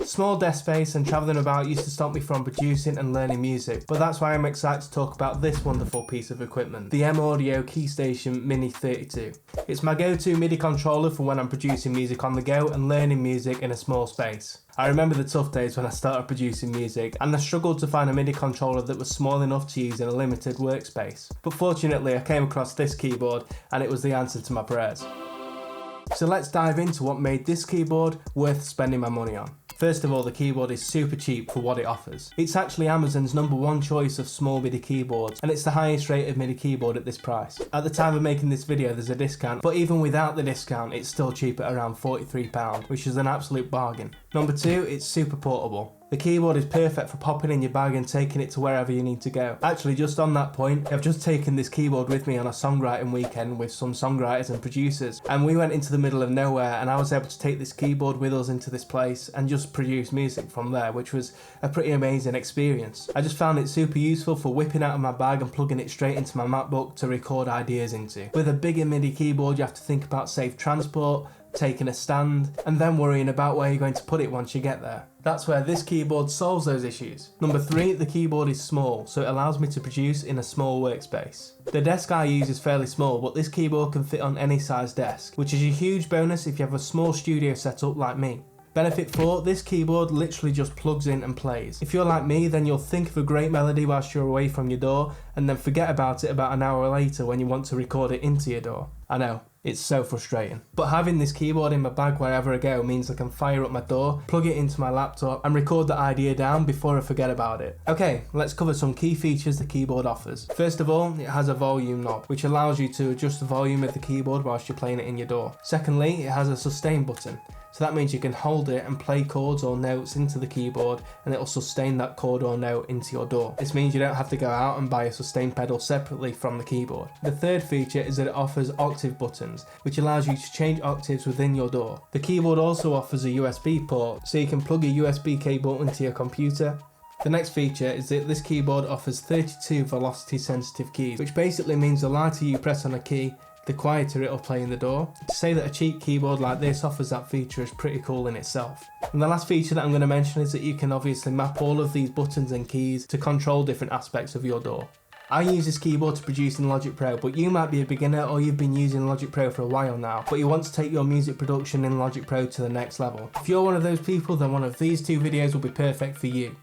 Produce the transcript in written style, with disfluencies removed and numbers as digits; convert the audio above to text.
Small desk space and travelling about used to stop me from producing and learning music, but that's why I'm excited to talk about this wonderful piece of equipment, the M-Audio Keystation Mini 32. It's my go-to MIDI controller for when I'm producing music on the go and learning music in a small space. I remember the tough days when I started producing music and I struggled to find a MIDI controller that was small enough to use in a limited workspace. But fortunately I came across this keyboard and it was the answer to my prayers. So let's dive into what made this keyboard worth spending my money on. First of all, the keyboard is super cheap for what it offers. It's actually Amazon's #1 choice of small MIDI keyboards, and it's the highest rated MIDI keyboard at this price. At the time of making this video there's a discount, but even without the discount it's still cheap at around £43, which is an absolute bargain. Number 2, it's super portable. The keyboard is perfect for popping in your bag and taking it to wherever you need to go. Actually, just on that point, I've just taken this keyboard with me on a songwriting weekend with some songwriters and producers, and we went into the middle of nowhere and I was able to take this keyboard with us into this place and just produce music from there, which was a pretty amazing experience. I just found it super useful for whipping out of my bag and plugging it straight into my MacBook to record ideas into. With a bigger MIDI keyboard you have to think about safe transport, taking a stand, and then worrying about where you're going to put it once you get there. That's where this keyboard solves those issues. Number 3, the keyboard is small, so it allows me to produce in a small workspace. The desk I use is fairly small, but this keyboard can fit on any size desk, which is a huge bonus if you have a small studio setup like me. Benefit 4, this keyboard literally just plugs in and plays. If you're like me, then you'll think of a great melody whilst you're away from your DAW, and then forget about it about an hour later when you want to record it into your DAW. I know, it's so frustrating. But having this keyboard in my bag wherever I go means I can fire up my DAW, plug it into my laptop, and record the idea down before I forget about it. Okay, let's cover some key features the keyboard offers. First of all, it has a volume knob, which allows you to adjust the volume of the keyboard whilst you're playing it in your DAW. Secondly, it has a sustain button. So that means you can hold it and play chords or notes into the keyboard and it will sustain that chord or note into your DAW. This means you don't have to go out and buy a sustain pedal separately from the keyboard. The third feature is that it offers octave buttons, which allows you to change octaves within your DAW. The keyboard also offers a USB port, so you can plug a USB cable into your computer. The next feature is that this keyboard offers 32 velocity sensitive keys, which basically means the lighter you press on a key, the quieter it'll play in the DAW. To say that a cheap keyboard like this offers that feature is pretty cool in itself. And the last feature that I'm going to mention is that you can obviously map all of these buttons and keys to control different aspects of your DAW. I use this keyboard to produce in Logic Pro, but you might be a beginner or you've been using Logic Pro for a while now, but you want to take your music production in Logic Pro to the next level. If you're one of those people, then one of these 2 videos will be perfect for you.